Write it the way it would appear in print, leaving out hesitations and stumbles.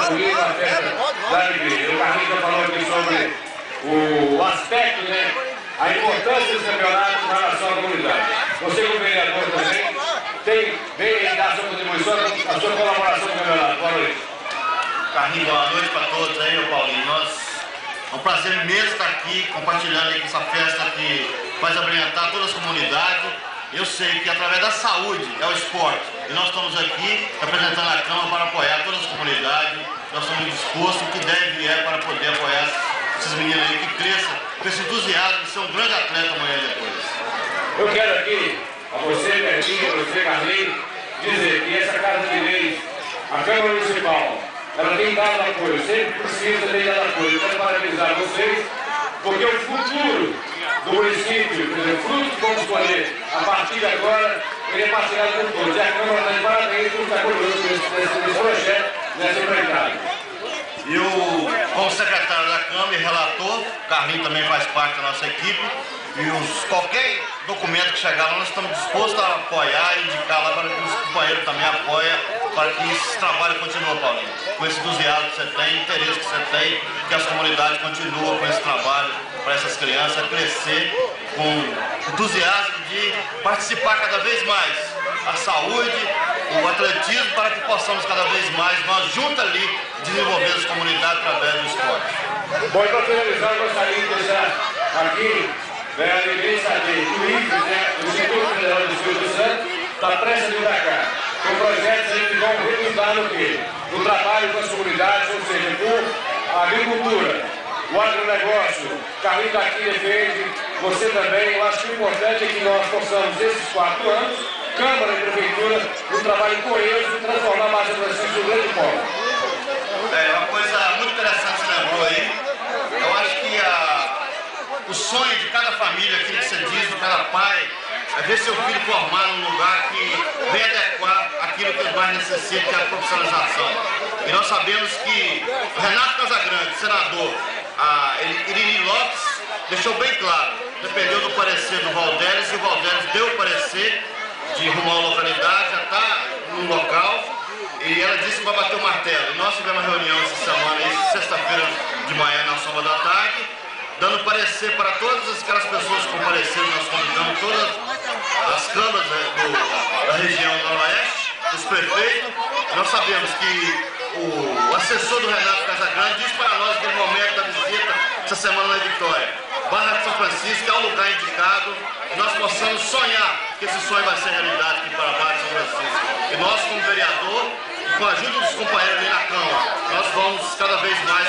bonita, uma festa da alegria. O Carlinhos já falou aqui sobre o aspecto, né? A importância dos campeonatos em relação à comunidade. Você, como vereador também, vem dar sua contribuição, a sua colaboração com o campeonato. Boa noite. Carlinhos, boa noite para todos aí, Paulinho. É um prazer imenso estar aqui, compartilhando aí essa festa que faz abrilhantar todas as comunidades. Eu sei que através da saúde é o esporte. E nós estamos aqui representando a Câmara para apoiar todas as comunidades. Nós estamos dispostos, o que deve e é para poder apoiar esses meninos aí que cresçam com esse entusiasmo de ser um grande atleta amanhã e depois. Eu quero aqui, a você, Bertinho, a você, Carlinhos, dizer que essa Casa de Leis, a Câmara Municipal, ela tem dado apoio, sempre precisa ter dado apoio. Eu quero parabenizar vocês, porque o futuro do município, quer dizer, o fruto que vamos colher a partir de agora, ele é partilhado por todos. E a Câmara está de parabéns por estar conosco nesse projeto, nessa empreitada. E como secretário da Câmara e relator, o Carlinhos também faz parte da nossa equipe. E qualquer documento que chegar lá, nós estamos dispostos a apoiar e indicar lá para que os companheiros também apoiem, para que esse trabalho continue, Paulinho. Com esse entusiasmo que você tem, interesse que você tem, que as comunidades continuem com esse trabalho para essas crianças crescer com entusiasmo de participar cada vez mais. A saúde, o atletismo, para que possamos cada vez mais, nós juntos ali, desenvolver as comunidades através do esporte. Bom, e para finalizar, eu gostaria de deixar aqui a alegria saber que o IFES, o Instituto Federal do Espírito Santo, está prestes a vir para cá, com projetos aí que vão redundar no quê? No trabalho com as comunidades, ou seja, com a agricultura, o agronegócio. Carlinhos daqui defende, você também. Eu acho que o importante é que nós possamos, esses 4 anos, Câmara e Prefeitura, um trabalho coeso e transformar a Massa Francisco em um grande polo. É uma coisa muito interessante que você lembrou aí. Eu acho que o sonho de cada família, aquilo que você diz, de cada pai, é ver seu filho formado num lugar que vem adequar aquilo que ele mais necessita, que é a profissionalização. E nós sabemos que o Renato Casagrande, senador, Irini Lopes, deixou bem claro, dependeu do parecer do Valdéres, e o Valdéres deu o parecer de rumo à localidade, já está no local, e ela disse que vai bater o martelo. E nós tivemos uma reunião essa semana, sexta-feira de manhã, na sombra da tarde, dando parecer para todas aquelas pessoas que compareceram. Nós convidamos todas as câmaras da região noroeste, os prefeitos. Nós sabemos que o assessor do Renato Casagrande disse para nós naquele momento da visita, essa semana na Vitória, Barra de São Francisco é o lugar indicado, que nós possamos sonhar que esse sonho vai ser realidade aqui para Barra de São Francisco. E nós, como vereador, e com a ajuda dos companheiros ali na Câmara, nós vamos cada vez mais